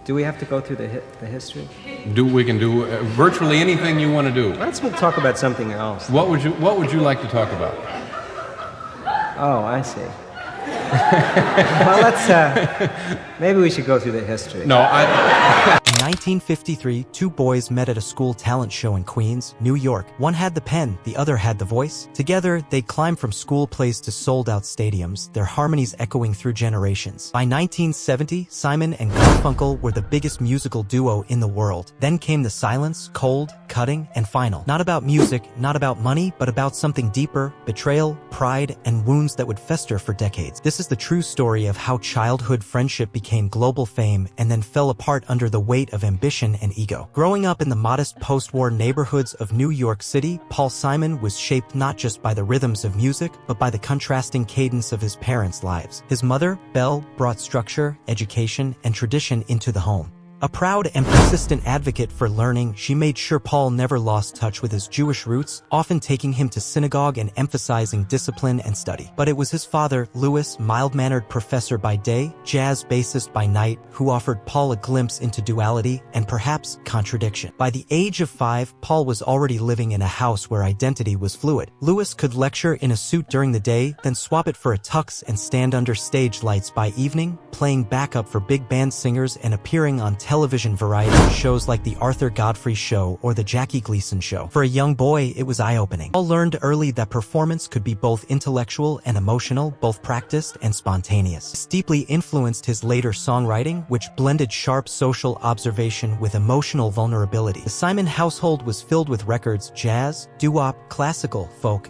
Do we have to go through the history? We can do virtually anything you want to do. Let's talk about something else. What would you like to talk about? Oh, I see. Well, maybe we should go through the history. No, In 1953, two boys met at a school talent show in Queens, New York. One had the pen, the other had the voice. Together, they climbed from school plays to sold-out stadiums, their harmonies echoing through generations. By 1970, Simon and Garfunkel were the biggest musical duo in the world. Then came the silence, cold, cutting, and final. Not about music, not about money, but about something deeper, betrayal, pride, and wounds that would fester for decades. This is the true story of how childhood friendship became global fame and then fell apart under the weight of ambition and ego. Growing up in the modest post-war neighborhoods of New York City, Paul Simon was shaped not just by the rhythms of music, but by the contrasting cadence of his parents' lives. His mother, Belle, brought structure, education, and tradition into the home. A proud and persistent advocate for learning, she made sure Paul never lost touch with his Jewish roots, often taking him to synagogue and emphasizing discipline and study. But it was his father, Louis, mild-mannered professor by day, jazz bassist by night, who offered Paul a glimpse into duality and perhaps contradiction. By the age of 5, Paul was already living in a house where identity was fluid. Louis could lecture in a suit during the day, then swap it for a tux and stand under stage lights by evening, playing backup for big band singers and appearing on television variety shows like The Arthur Godfrey Show or The Jackie Gleason Show. For a young boy, it was eye-opening. Paul learned early that performance could be both intellectual and emotional, both practiced and spontaneous. This deeply influenced his later songwriting, which blended sharp social observation with emotional vulnerability. The Simon household was filled with records, jazz, doo-wop, classical, folk,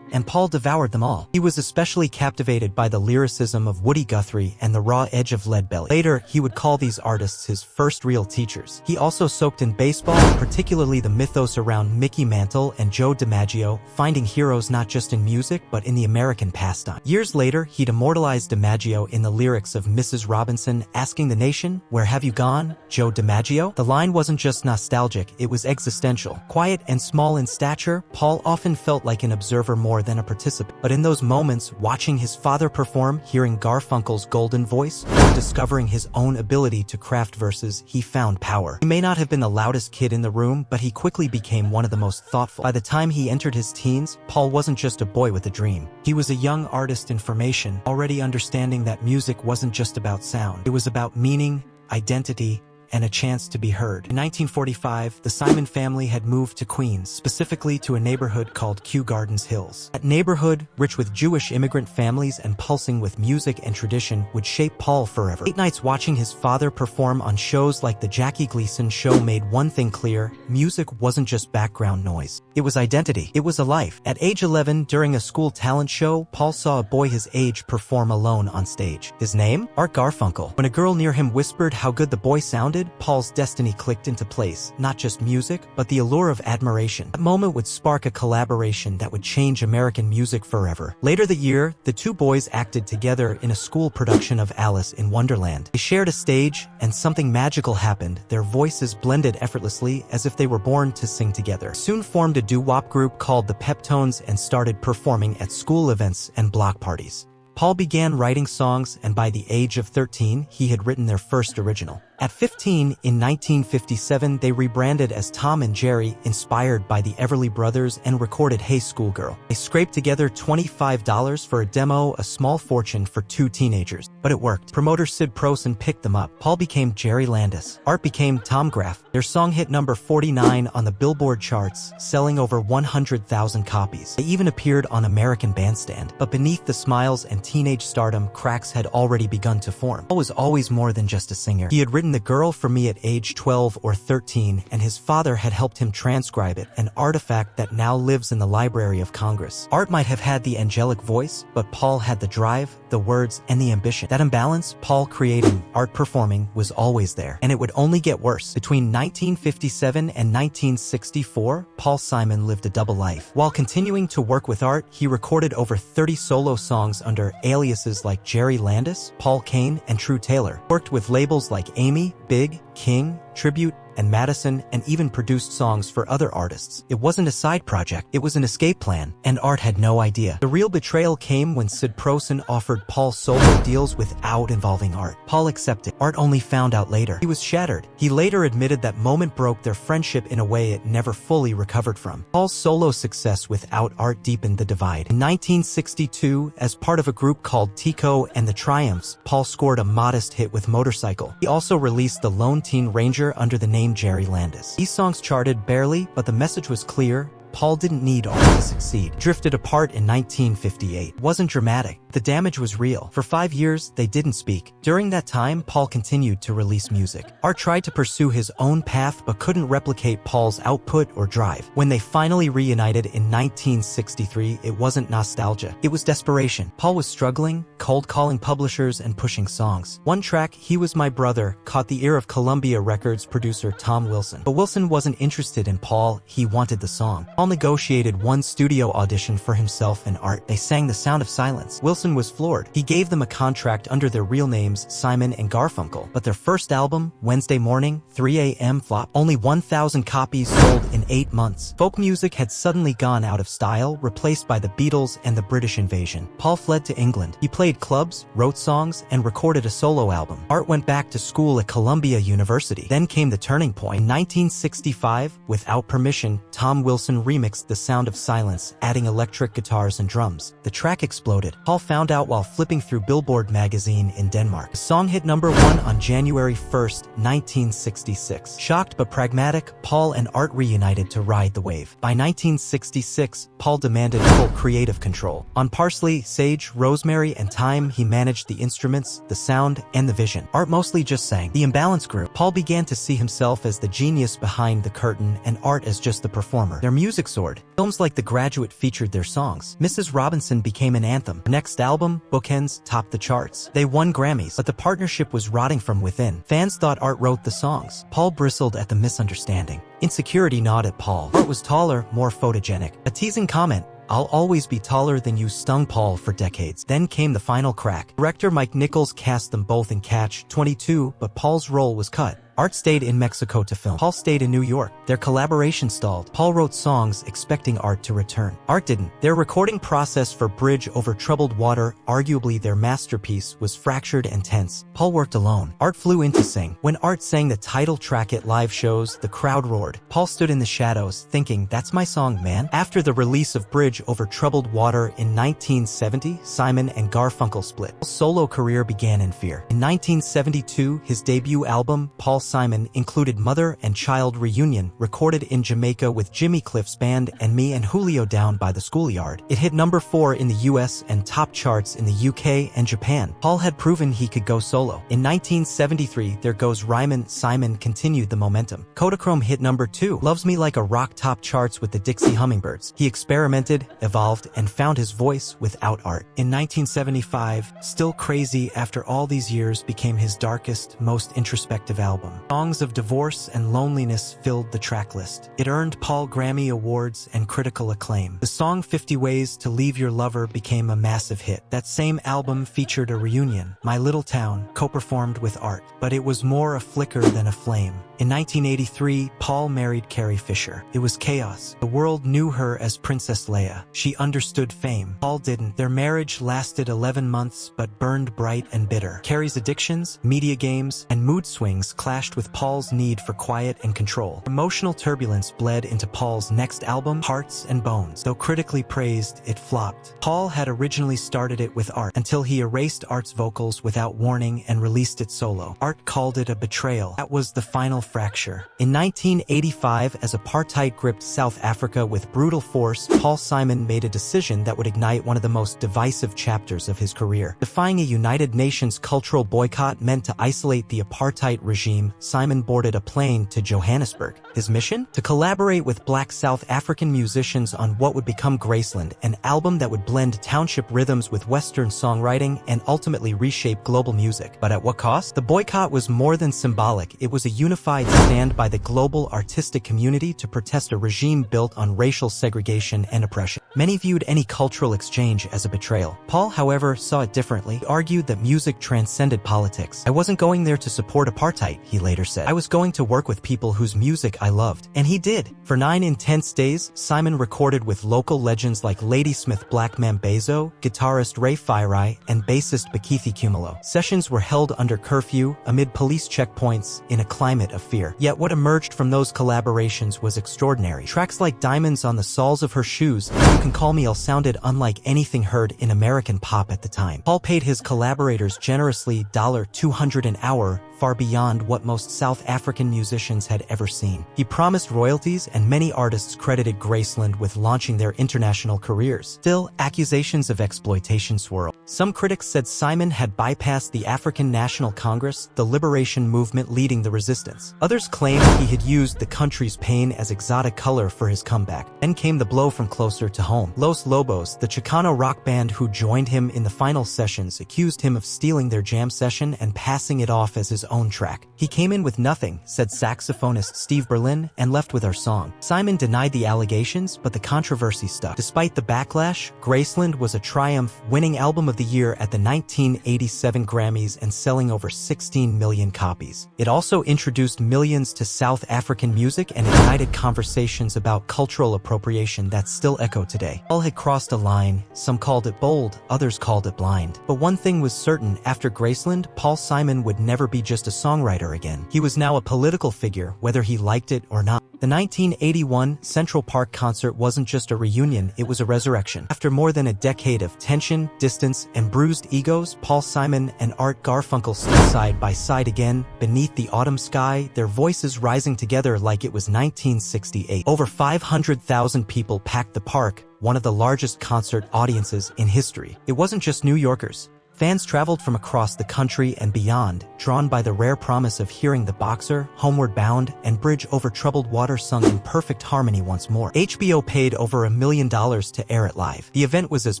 and Paul devoured them all. He was especially captivated by the lyricism of Woody Guthrie and the raw edge of Leadbelly. Later, he would call these artists his first real teachers. He also soaked in baseball, particularly the mythos around Mickey Mantle and Joe DiMaggio, finding heroes not just in music but in the American pastime. Years later, he'd immortalized DiMaggio in the lyrics of Mrs. Robinson, asking the nation, "Where have you gone, Joe DiMaggio?" The line wasn't just nostalgic, it was existential. Quiet and small in stature, Paul often felt like an observer more than a participant. But in those moments, watching his father perform, hearing Garfunkel's golden voice, or discovering his own ability to craft verses, he found power. He may not have been the loudest kid in the room, but he quickly became one of the most thoughtful. By the time he entered his teens, Paul wasn't just a boy with a dream. He was a young artist in formation, already understanding that music wasn't just about sound. It was about meaning, identity, and a chance to be heard. In 1945, the Simon family had moved to Queens, specifically to a neighborhood called Kew Gardens Hills. That neighborhood, rich with Jewish immigrant families and pulsing with music and tradition, would shape Paul forever. Late nights watching his father perform on shows like The Jackie Gleason Show made one thing clear: music wasn't just background noise. It was identity. It was a life. At age 11, during a school talent show, Paul saw a boy his age perform alone on stage. His name? Art Garfunkel. When a girl near him whispered how good the boy sounded, Paul's destiny clicked into place. Not just music, but the allure of admiration. That moment would spark a collaboration that would change American music forever. Later that year, the two boys acted together in a school production of Alice in Wonderland. They shared a stage, and something magical happened. Their voices blended effortlessly, as if they were born to sing together. Soon formed a doo-wop group called the Peptones and started performing at school events and block parties. Paul began writing songs, and by the age of 13, he had written their first original. At 15, in 1957, they rebranded as Tom and Jerry, inspired by the Everly Brothers, and recorded Hey Schoolgirl. They scraped together $25 for a demo, a small fortune for two teenagers. But it worked. Promoter Sid Prosen picked them up. Paul became Jerry Landis. Art became Tom Graff. Their song hit number 49 on the Billboard charts, selling over 100,000 copies. They even appeared on American Bandstand. But beneath the smiles and teenage stardom, cracks had already begun to form. Paul was always more than just a singer. He had written The Girl for Me at age 12 or 13, and his father had helped him transcribe it, an artifact that now lives in the Library of Congress. Art might have had the angelic voice, but Paul had the drive, the words, and the ambition. That imbalance, Paul creating, Art performing, was always there, and it would only get worse. Between 1957 and 1964, Paul Simon lived a double life. While continuing to work with Art, he recorded over 30 solo songs under aliases like Jerry Landis, Paul Kane, and True Taylor. Worked with labels like Amy, Big, King, tribute, and Madison, and even produced songs for other artists. It wasn't a side project, it was an escape plan, and Art had no idea. The real betrayal came when Sid Prosen offered Paul solo deals without involving Art. Paul accepted. Art only found out later. He was shattered. He later admitted that moment broke their friendship in a way it never fully recovered from. Paul's solo success without Art deepened the divide. In 1962, as part of a group called Tico and the Triumphs, Paul scored a modest hit with Motorcycle. He also released The Lone Teen Ranger under the name Jerry Landis. These songs charted barely, but the message was clear. Paul didn't need Art to succeed. Drifted apart in 1958. It wasn't dramatic. The damage was real. For 5 years, they didn't speak. During that time, Paul continued to release music. Art tried to pursue his own path but couldn't replicate Paul's output or drive. When they finally reunited in 1963, it wasn't nostalgia. It was desperation. Paul was struggling, cold-calling publishers and pushing songs. One track, He Was My Brother, caught the ear of Columbia Records producer Tom Wilson. But Wilson wasn't interested in Paul, he wanted the song. Paul negotiated one studio audition for himself and Art. They sang The Sound of Silence. Wilson was floored. He gave them a contract under their real names, Simon and Garfunkel. But their first album, Wednesday Morning, 3 a.m. flopped. Only 1,000 copies sold in 8 months. Folk music had suddenly gone out of style, replaced by the Beatles and the British invasion. Paul fled to England. He played clubs, wrote songs, and recorded a solo album. Art went back to school at Columbia University. Then came the turning point. In 1965, without permission, Tom Wilson remixed The Sound of Silence, adding electric guitars and drums. The track exploded. Paul found out while flipping through Billboard magazine in Denmark. The song hit #1 on January 1st, 1966. Shocked but pragmatic, Paul and Art reunited to ride the wave. By 1966, Paul demanded full creative control. On Parsley, Sage, Rosemary, and Thyme, he managed the instruments, the sound, and the vision. Art mostly just sang. The imbalance grew. Paul began to see himself as the genius behind the curtain and Art as just the performer. Their music soared. Films like The Graduate featured their songs. Mrs. Robinson became an anthem. Her next album, Bookends, topped the charts. They won Grammys, but the partnership was rotting from within. Fans thought Art wrote the songs. Paul bristled at the misunderstanding. Insecurity gnawed at Paul. Art was taller, more photogenic. A teasing comment, "I'll always be taller than you," stung Paul for decades. Then came the final crack. Director Mike Nichols cast them both in Catch-22, but Paul's role was cut. Art stayed in Mexico to film. Paul stayed in New York. Their collaboration stalled. Paul wrote songs expecting Art to return. Art didn't. Their recording process for Bridge Over Troubled Water, arguably their masterpiece, was fractured and tense. Paul worked alone. Art flew in to sing. When Art sang the title track at live shows, the crowd roared. Paul stood in the shadows, thinking, "That's my song, man." After the release of Bridge Over Troubled Water in 1970, Simon and Garfunkel split. Paul's solo career began in fear. In 1972, his debut album, Paul Simon, included Mother and Child Reunion, recorded in Jamaica with Jimmy Cliff's band and Me and Julio Down by the Schoolyard. It hit #4 in the US and top charts in the UK and Japan. Paul had proven he could go solo. In 1973, There Goes Ryman, Simon continued the momentum. Kodachrome hit #2. Loves Me Like a Rock top charts with the Dixie Hummingbirds. He experimented, evolved, and found his voice without Art. In 1975, Still Crazy After All These Years became his darkest, most introspective album. Songs of divorce and loneliness filled the track list. It earned Paul Grammy Awards and critical acclaim. The song 50 Ways to Leave Your Lover became a massive hit. That same album featured a reunion, My Little Town, co-performed with Art, but it was more a flicker than a flame. In 1983, Paul married Carrie Fisher. It was chaos. The world knew her as Princess Leia. She understood fame. Paul didn't. Their marriage lasted 11 months, but burned bright and bitter. Carrie's addictions, media games, and mood swings clashed with Paul's need for quiet and control. Emotional turbulence bled into Paul's next album, Hearts and Bones. Though critically praised, it flopped. Paul had originally started it with Art, until he erased Art's vocals without warning and released it solo. Art called it a betrayal. That was the final fracture. In 1985, as apartheid gripped South Africa with brutal force, Paul Simon made a decision that would ignite one of the most divisive chapters of his career. Defying a United Nations cultural boycott meant to isolate the apartheid regime, Simon boarded a plane to Johannesburg. His mission? To collaborate with Black South African musicians on what would become Graceland, an album that would blend township rhythms with Western songwriting and ultimately reshape global music. But at what cost? The boycott was more than symbolic. It was a unified stand by the global artistic community to protest a regime built on racial segregation and oppression. Many viewed any cultural exchange as a betrayal. Paul, however, saw it differently. He argued that music transcended politics. "I wasn't going there to support apartheid," he later said. I was going to work with people whose music I loved. And he did. For 9 intense days, Simon recorded with local legends like Ladysmith Black Mambazo, guitarist Ray Firai, and bassist Bakithi Cumulo. Sessions were held under curfew, amid police checkpoints, in a climate of fear. Yet what emerged from those collaborations was extraordinary. Tracks like Diamonds on the Soles of Her Shoes, You Can Call Me El sounded unlike anything heard in American pop at the time. Paul paid his collaborators generously $200 an hour, far beyond what most South African musicians had ever seen. He promised royalties, and many artists credited Graceland with launching their international careers. Still, accusations of exploitation swirled. Some critics said Simon had bypassed the African National Congress, the liberation movement leading the resistance. Others claimed he had used the country's pain as exotic color for his comeback. Then came the blow from closer to home. Los Lobos, the Chicano rock band who joined him in the final sessions, accused him of stealing their jam session and passing it off as his own track. He came in with nothing, said saxophonist Steve Berlin, and left with our song. Simon denied the allegations, but the controversy stuck. Despite the backlash, Graceland was a triumph, winning Album of the Year at the 1987 Grammys and selling over 16 million copies. It also introduced millions to South African music and ignited conversations about cultural appropriation that still echo today. Paul had crossed a line. Some called it bold, others called it blind. But one thing was certain: after Graceland, Paul Simon would never be just a songwriter again. He was now a political figure, whether he liked it or not. The 1981 Central Park concert wasn't just a reunion, it was a resurrection. After more than a decade of tension, distance, and bruised egos, Paul Simon and Art Garfunkel stood side by side again, beneath the autumn sky, their voices rising together like it was 1968. Over 500,000 people packed the park, one of the largest concert audiences in history. It wasn't just New Yorkers. Fans traveled from across the country and beyond, drawn by the rare promise of hearing The Boxer, Homeward Bound, and Bridge Over Troubled Water sung in perfect harmony once more. HBO paid over $1 million to air it live. The event was as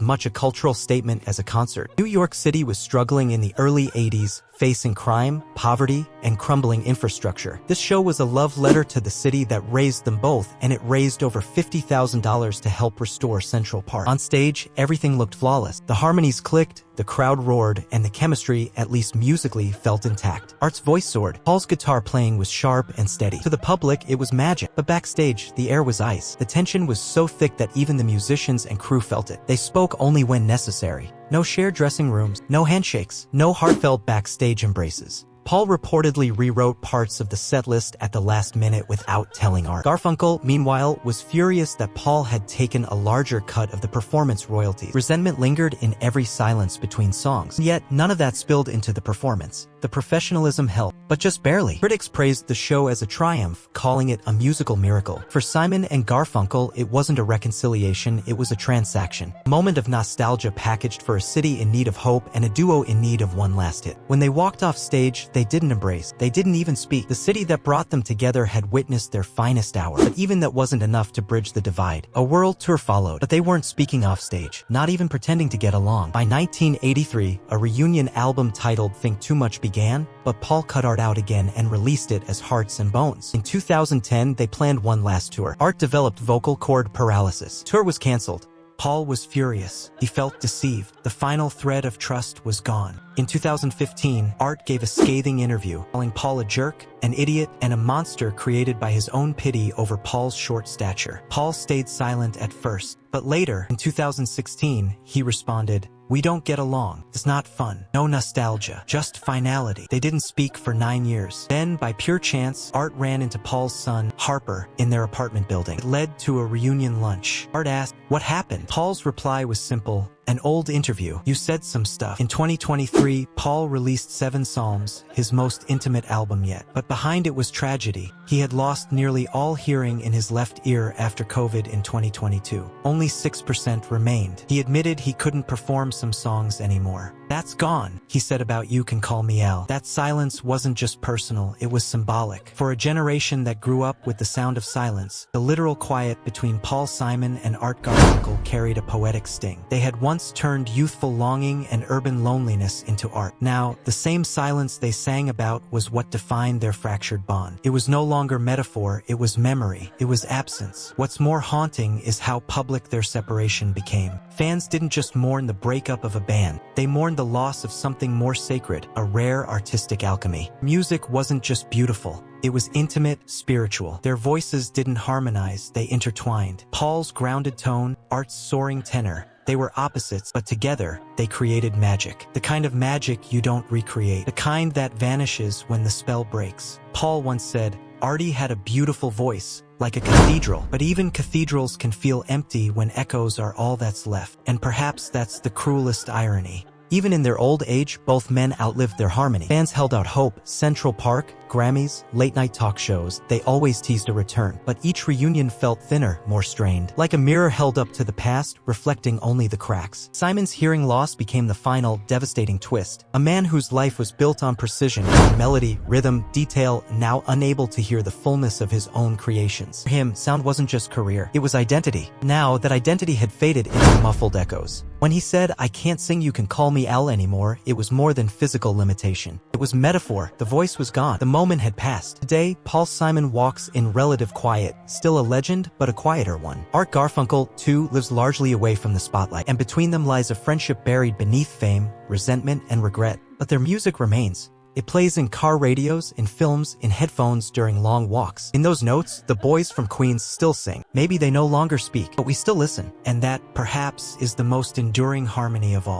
much a cultural statement as a concert. New York City was struggling in the early 80s, facing crime, poverty, and crumbling infrastructure. This show was a love letter to the city that raised them both, and it raised over $50,000 to help restore Central Park. On stage, everything looked flawless. The harmonies clicked, the crowd roared, and the chemistry, at least musically, felt intact. Art's voice soared. Paul's guitar playing was sharp and steady. To the public, it was magic. But backstage, the air was ice. The tension was so thick that even the musicians and crew felt it. They spoke only when necessary. No shared dressing rooms, no handshakes, no heartfelt backstage embraces. Paul reportedly rewrote parts of the setlist at the last minute without telling Art. Garfunkel, meanwhile, was furious that Paul had taken a larger cut of the performance royalties. Resentment lingered in every silence between songs. Yet, none of that spilled into the performance. The professionalism helped, but just barely. Critics praised the show as a triumph, calling it a musical miracle. For Simon and Garfunkel, it wasn't a reconciliation, it was a transaction. A moment of nostalgia packaged for a city in need of hope and a duo in need of one last hit. When they walked off stage, they didn't embrace. They didn't even speak. The city that brought them together had witnessed their finest hour. But even that wasn't enough to bridge the divide. A world tour followed, but they weren't speaking off stage, not even pretending to get along. By 1983, a reunion album titled Think Too Much began, but Paul cut Art out again and released it as Hearts and Bones. In 2010, they planned one last tour. Art developed vocal cord paralysis. Tour was canceled. Paul was furious. He felt deceived. The final thread of trust was gone. In 2015, Art gave a scathing interview, calling Paul a jerk, an idiot, and a monster created by his own pity over Paul's short stature. Paul stayed silent at first, but later, in 2016, he responded, "We don't get along. It's not fun. No nostalgia. Just finality." They didn't speak for 9 years. Then, by pure chance, Art ran into Paul's son, Harper, in their apartment building. It led to a reunion lunch. Art asked, "What happened?" Paul's reply was simple: "An old interview. You said some stuff." In 2023, Paul released 7 Psalms, his most intimate album yet. But behind it was tragedy. He had lost nearly all hearing in his left ear after COVID in 2022. Only 6% remained. He admitted he couldn't perform some songs anymore. "That's gone," he said about You Can Call Me Al. That silence wasn't just personal, it was symbolic. For a generation that grew up with the sound of silence, the literal quiet between Paul Simon and Art Garfunkel carried a poetic sting. They had once turned youthful longing and urban loneliness into art. Now, the same silence they sang about was what defined their fractured bond. It was no longer metaphor, it was memory, it was absence. What's more haunting is how public their separation became. Fans didn't just mourn the breakup of a band, they mourned the loss of something more sacred, a rare artistic alchemy. Music wasn't just beautiful. It was intimate, spiritual. Their voices didn't harmonize, they intertwined. Paul's grounded tone, Art's soaring tenor. They were opposites, but together, they created magic. The kind of magic you don't recreate. The kind that vanishes when the spell breaks. Paul once said, Artie had a beautiful voice, like a cathedral, but even cathedrals can feel empty when echoes are all that's left. And perhaps that's the cruelest irony. Even in their old age, both men outlived their harmony. Fans held out hope. Central Park, Grammys, late-night talk shows, they always teased a return. But each reunion felt thinner, more strained. Like a mirror held up to the past, reflecting only the cracks. Simon's hearing loss became the final, devastating twist. A man whose life was built on precision, melody, rhythm, detail, now unable to hear the fullness of his own creations. For him, sound wasn't just career, it was identity. Now, that identity had faded into muffled echoes. When he said, I can't sing You Can Call Me Al anymore, it was more than physical limitation. It was metaphor. The voice was gone. The moment had passed. Today, Paul Simon walks in relative quiet, still a legend, but a quieter one. Art Garfunkel, too, lives largely away from the spotlight, and between them lies a friendship buried beneath fame, resentment, and regret. But their music remains. It plays in car radios, in films, in headphones during long walks. In those notes, the boys from Queens still sing. Maybe they no longer speak, but we still listen. And that, perhaps, is the most enduring harmony of all.